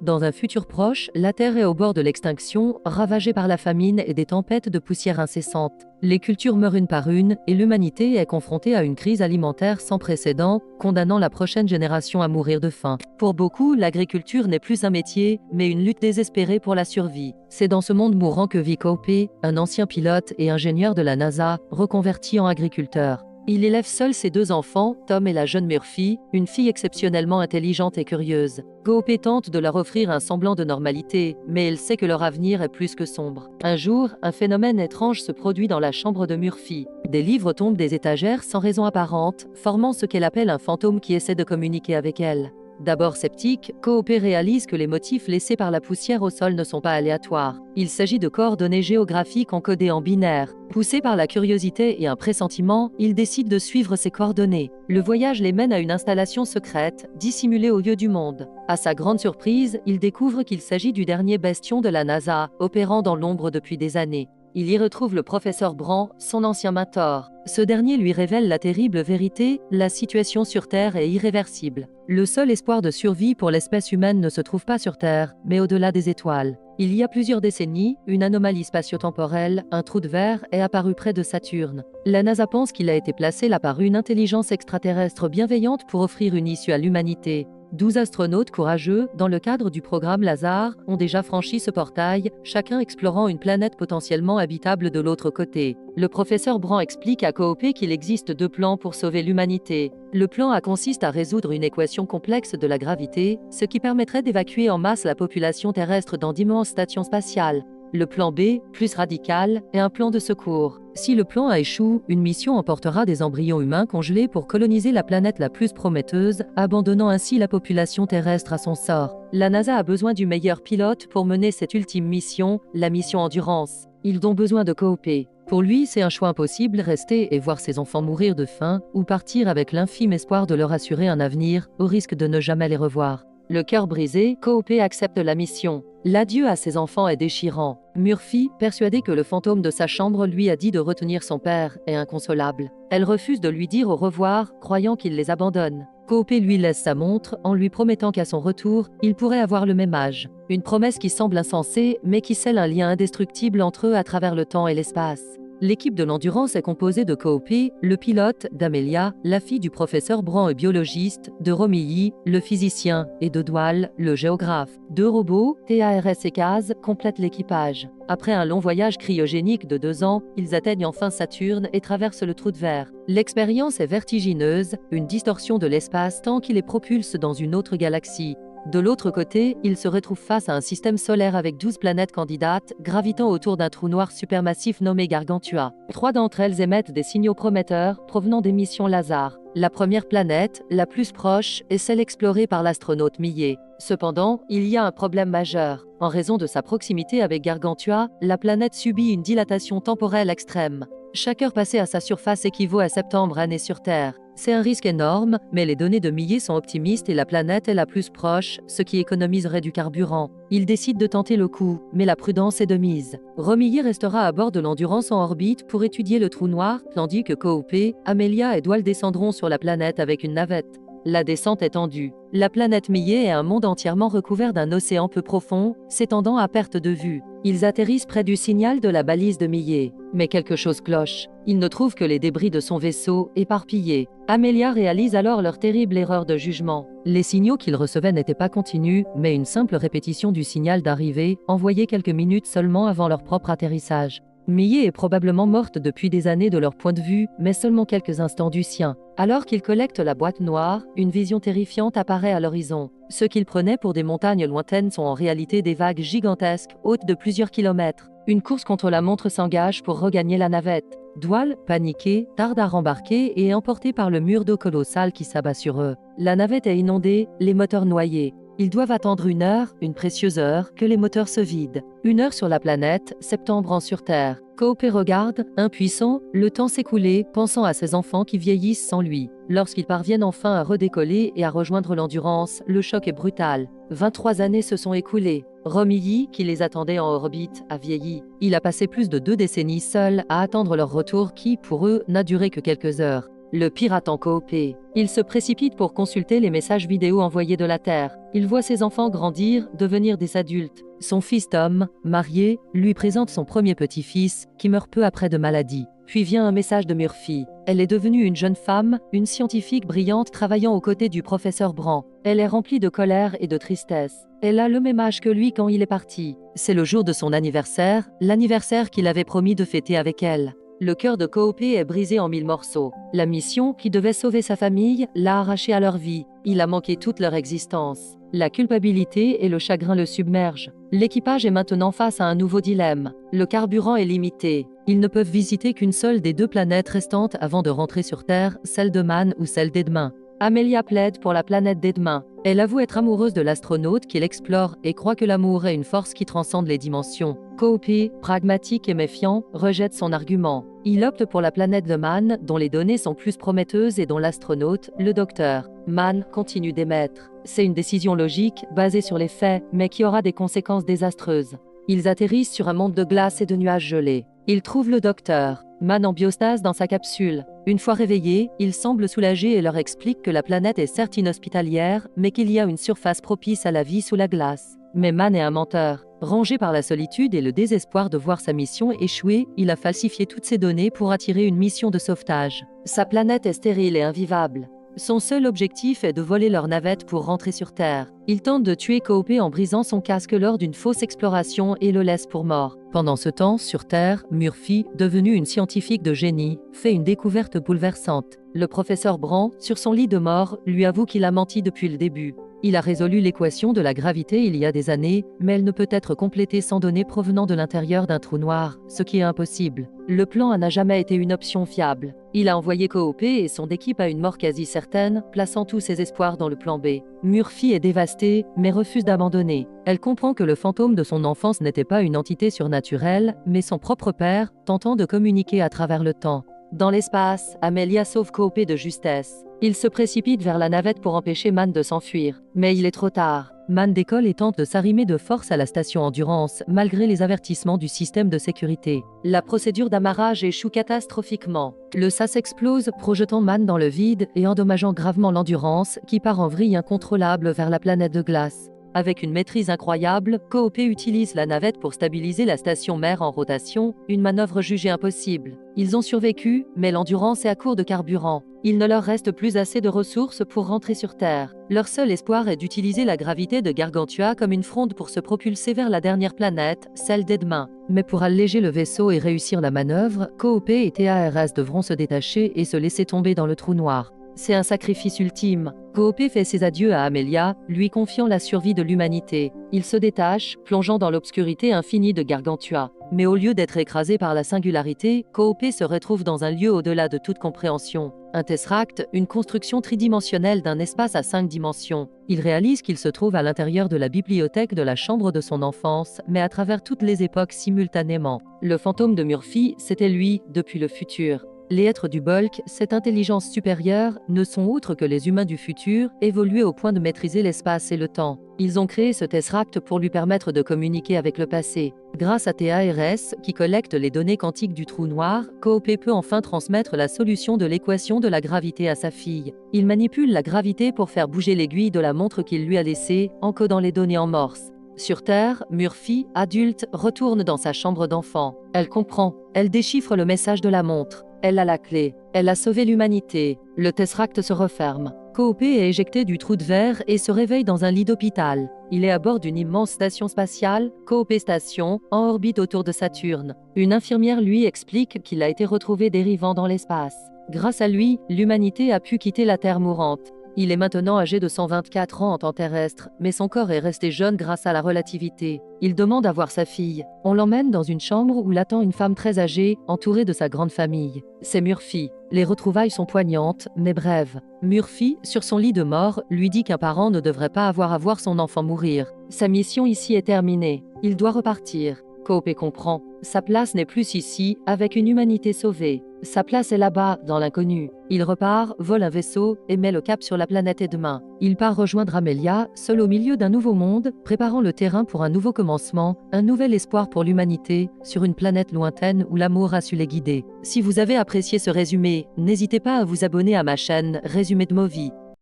Dans un futur proche, la Terre est au bord de l'extinction, ravagée par la famine et des tempêtes de poussière incessantes. Les cultures meurent une par une, et l'humanité est confrontée à une crise alimentaire sans précédent, condamnant la prochaine génération à mourir de faim. Pour beaucoup, l'agriculture n'est plus un métier, mais une lutte désespérée pour la survie. C'est dans ce monde mourant que vit Koopé, un ancien pilote et ingénieur de la NASA, reconverti en agriculteur. Il élève seul ses 2 enfants, Tom et la jeune Murphy, une fille exceptionnellement intelligente et curieuse. Koopé tente de leur offrir un semblant de normalité, mais elle sait que leur avenir est plus que sombre. Un jour, un phénomène étrange se produit dans la chambre de Murphy. Des livres tombent des étagères sans raison apparente, formant ce qu'elle appelle un fantôme qui essaie de communiquer avec elle. D'abord sceptique, Koopé réalise que les motifs laissés par la poussière au sol ne sont pas aléatoires. Il s'agit de coordonnées géographiques encodées en binaire. Poussé par la curiosité et un pressentiment, il décide de suivre ces coordonnées. Le voyage les mène à une installation secrète, dissimulée au lieu du monde. À sa grande surprise, il découvre qu'il s'agit du dernier bastion de la NASA, opérant dans l'ombre depuis des années. Il y retrouve le professeur Brand, son ancien mentor. Ce dernier lui révèle la terrible vérité, la situation sur Terre est irréversible. Le seul espoir de survie pour l'espèce humaine ne se trouve pas sur Terre, mais au-delà des étoiles. Il y a plusieurs décennies, une anomalie spatio-temporelle, un trou de verre, est apparu près de Saturne. La NASA pense qu'il a été placé là par une intelligence extraterrestre bienveillante pour offrir une issue à l'humanité. 12 astronautes courageux, dans le cadre du programme Lazare, ont déjà franchi ce portail, chacun explorant une planète potentiellement habitable de l'autre côté. Le professeur Brand explique à Koopé qu'il existe 2 plans pour sauver l'humanité. Le plan A consiste à résoudre une équation complexe de la gravité, ce qui permettrait d'évacuer en masse la population terrestre dans d'immenses stations spatiales. Le plan B, plus radical, est un plan de secours. Si le plan A échoue, une mission emportera des embryons humains congelés pour coloniser la planète la plus prometteuse, abandonnant ainsi la population terrestre à son sort. La NASA a besoin du meilleur pilote pour mener cette ultime mission, la mission Endurance. Ils ont besoin de Koopé. Pour lui, c'est un choix impossible, rester et voir ses enfants mourir de faim, ou partir avec l'infime espoir de leur assurer un avenir, au risque de ne jamais les revoir. Le cœur brisé, Koopé accepte la mission. L'adieu à ses enfants est déchirant. Murphy, persuadée que le fantôme de sa chambre lui a dit de retenir son père, est inconsolable. Elle refuse de lui dire au revoir, croyant qu'il les abandonne. Koopé lui laisse sa montre, en lui promettant qu'à son retour, il pourrait avoir le même âge. Une promesse qui semble insensée, mais qui scelle un lien indestructible entre eux à travers le temps et l'espace. L'équipe de l'Endurance est composée de Koopé, le pilote, d'Amelia, la fille du professeur Brand et biologiste, de Romilly, le physicien, et de Dwal, le géographe. 2 robots, TARS et Kaz, complètent l'équipage. Après un long voyage cryogénique de 2 ans, ils atteignent enfin Saturne et traversent le trou de verre. L'expérience est vertigineuse, une distorsion de l'espace-temps qui les propulse dans une autre galaxie. De l'autre côté, ils se retrouvent face à un système solaire avec 12 planètes candidates, gravitant autour d'un trou noir supermassif nommé Gargantua. 3 d'entre elles émettent des signaux prometteurs provenant des missions Lazare. La première planète, la plus proche, est celle explorée par l'astronaute Millet. Cependant, il y a un problème majeur. En raison de sa proximité avec Gargantua, la planète subit une dilatation temporelle extrême. Chaque heure passée à sa surface équivaut à septembre années sur Terre. C'est un risque énorme, mais les données de Millet sont optimistes et la planète est la plus proche, ce qui économiserait du carburant. Il décide de tenter le coup, mais la prudence est de mise. Romilly restera à bord de l'Endurance en orbite pour étudier le trou noir, tandis que Koopé, Amelia et Dwal descendront sur la planète avec une navette. La descente est tendue. La planète Millet est un monde entièrement recouvert d'un océan peu profond, s'étendant à perte de vue. Ils atterrissent près du signal de la balise de Millet. Mais quelque chose cloche. Ils ne trouvent que les débris de son vaisseau, éparpillés. Amelia réalise alors leur terrible erreur de jugement. Les signaux qu'ils recevaient n'étaient pas continus, mais une simple répétition du signal d'arrivée, envoyé quelques minutes seulement avant leur propre atterrissage. Millet est probablement morte depuis des années de leur point de vue, mais seulement quelques instants du sien. Alors qu'ils collectent la boîte noire, une vision terrifiante apparaît à l'horizon. Ce qu'ils prenaient pour des montagnes lointaines sont en réalité des vagues gigantesques, hautes de plusieurs kilomètres. Une course contre la montre s'engage pour regagner la navette. Dwal, paniqué, tarde à rembarquer et est emporté par le mur d'eau colossal qui s'abat sur eux. La navette est inondée, les moteurs noyés. Ils doivent attendre 1 heure, une précieuse heure, que les moteurs se vident. 1 heure sur la planète, septembre en sur Terre. Koopé regarde, impuissant, le temps s'écouler, pensant à ses enfants qui vieillissent sans lui. Lorsqu'ils parviennent enfin à redécoller et à rejoindre l'Endurance, le choc est brutal. 23 années se sont écoulées. Romilly, qui les attendait en orbite, a vieilli. Il a passé plus de 2 décennies seul à attendre leur retour qui, pour eux, n'a duré que quelques heures. le pirate en coop. Il se précipite pour consulter les messages vidéo envoyés de la Terre. Il voit ses enfants grandir, devenir des adultes. Son fils Tom, marié, lui présente son premier petit-fils, qui meurt peu après de maladie. Puis vient un message de Murphy. Elle est devenue une jeune femme, une scientifique brillante travaillant aux côtés du professeur Brand. Elle est remplie de colère et de tristesse. Elle a le même âge que lui quand il est parti. C'est le jour de son anniversaire, l'anniversaire qu'il avait promis de fêter avec elle. Le cœur de Coop est brisé en 1000 morceaux. La mission, qui devait sauver sa famille, l'a arraché à leur vie. Il a manqué toute leur existence. La culpabilité et le chagrin le submergent. L'équipage est maintenant face à un nouveau dilemme. Le carburant est limité. Ils ne peuvent visiter qu'une seule des 2 planètes restantes avant de rentrer sur Terre, celle de Man ou celle d'Edmin. Amelia plaide pour la planète d'Edmin. Elle avoue être amoureuse de l'astronaute qu'il explore et croit que l'amour est une force qui transcende les dimensions. Coop, pragmatique et méfiant, rejette son argument. Il opte pour la planète de Man, dont les données sont plus prometteuses et dont l'astronaute, le docteur Man, continue d'émettre. C'est une décision logique, basée sur les faits, mais qui aura des conséquences désastreuses. Ils atterrissent sur un monde de glace et de nuages gelés. Ils trouvent le docteur Man en biostase dans sa capsule. Une fois réveillé, il semble soulagé et leur explique que la planète est certes inhospitalière, mais qu'il y a une surface propice à la vie sous la glace. Mais Man est un menteur. Rongé par la solitude et le désespoir de voir sa mission échouer, il a falsifié toutes ses données pour attirer une mission de sauvetage. Sa planète est stérile et invivable. Son seul objectif est de voler leur navette pour rentrer sur Terre. Il tente de tuer Coop en brisant son casque lors d'une fausse exploration et le laisse pour mort. Pendant ce temps, sur Terre, Murphy, devenue une scientifique de génie, fait une découverte bouleversante. Le professeur Brand, sur son lit de mort, lui avoue qu'il a menti depuis le début. Il a résolu l'équation de la gravité il y a des années, mais elle ne peut être complétée sans données provenant de l'intérieur d'un trou noir, ce qui est impossible. Le plan n'a jamais été une option fiable. Il a envoyé Coop et son équipe à une mort quasi certaine, plaçant tous ses espoirs dans le plan B. Murphy est dévastée, mais refuse d'abandonner. Elle comprend que le fantôme de son enfance n'était pas une entité surnaturelle, mais son propre père, tentant de communiquer à travers le temps. Dans l'espace, Amelia sauve Coop de justesse. Il se précipite vers la navette pour empêcher Man de s'enfuir. Mais il est trop tard. Man décolle et tente de s'arrimer de force à la station Endurance, malgré les avertissements du système de sécurité. La procédure d'amarrage échoue catastrophiquement. Le sas explose, projetant Man dans le vide et endommageant gravement l'Endurance, qui part en vrille incontrôlable vers la planète de glace. Avec une maîtrise incroyable, Coop utilise la navette pour stabiliser la station mère en rotation, une manœuvre jugée impossible. Ils ont survécu, mais l'Endurance est à court de carburant. Il ne leur reste plus assez de ressources pour rentrer sur Terre. Leur seul espoir est d'utiliser la gravité de Gargantua comme une fronde pour se propulser vers la dernière planète, celle d'Edmin. Mais pour alléger le vaisseau et réussir la manœuvre, Coop et TARS devront se détacher et se laisser tomber dans le trou noir. C'est un sacrifice ultime. Coop fait ses adieux à Amelia, lui confiant la survie de l'humanité. Il se détache, plongeant dans l'obscurité infinie de Gargantua. Mais au lieu d'être écrasé par la singularité, Coop se retrouve dans un lieu au-delà de toute compréhension. Un Tesseract, une construction tridimensionnelle d'un espace à 5 dimensions. Il réalise qu'il se trouve à l'intérieur de la bibliothèque de la chambre de son enfance, mais à travers toutes les époques simultanément. Le fantôme de Murphy, c'était lui, depuis le futur. Les êtres du Bulk, cette intelligence supérieure, ne sont autres que les humains du futur, évolués au point de maîtriser l'espace et le temps. Ils ont créé ce Tesseract pour lui permettre de communiquer avec le passé. Grâce à TARS, qui collecte les données quantiques du trou noir, Coop peut enfin transmettre la solution de l'équation de la gravité à sa fille. Il manipule la gravité pour faire bouger l'aiguille de la montre qu'il lui a laissée, encodant les données en morse. Sur Terre, Murphy, adulte, retourne dans sa chambre d'enfant. Elle comprend. Elle déchiffre le message de la montre. Elle a la clé. Elle a sauvé l'humanité. Le Tesseract se referme. Coop est éjecté du trou de verre et se réveille dans un lit d'hôpital. Il est à bord d'une immense station spatiale, Coop Station, en orbite autour de Saturne. Une infirmière lui explique qu'il a été retrouvé dérivant dans l'espace. Grâce à lui, l'humanité a pu quitter la Terre mourante. Il est maintenant âgé de 124 ans en temps terrestre, mais son corps est resté jeune grâce à la relativité. Il demande à voir sa fille. On l'emmène dans une chambre où l'attend une femme très âgée, entourée de sa grande famille. C'est Murphy. Les retrouvailles sont poignantes, mais brèves. Murphy, sur son lit de mort, lui dit qu'un parent ne devrait pas avoir à voir son enfant mourir. Sa mission ici est terminée. Il doit repartir. Coop comprend. Sa place n'est plus ici, avec une humanité sauvée. Sa place est là-bas, dans l'inconnu. Il repart, vole un vaisseau et met le cap sur la planète Edma. Il part rejoindre Amelia, seul au milieu d'un nouveau monde, préparant le terrain pour un nouveau commencement, un nouvel espoir pour l'humanité, sur une planète lointaine où l'amour a su les guider. Si vous avez apprécié ce résumé, n'hésitez pas à vous abonner à ma chaîne Résumé de Movie.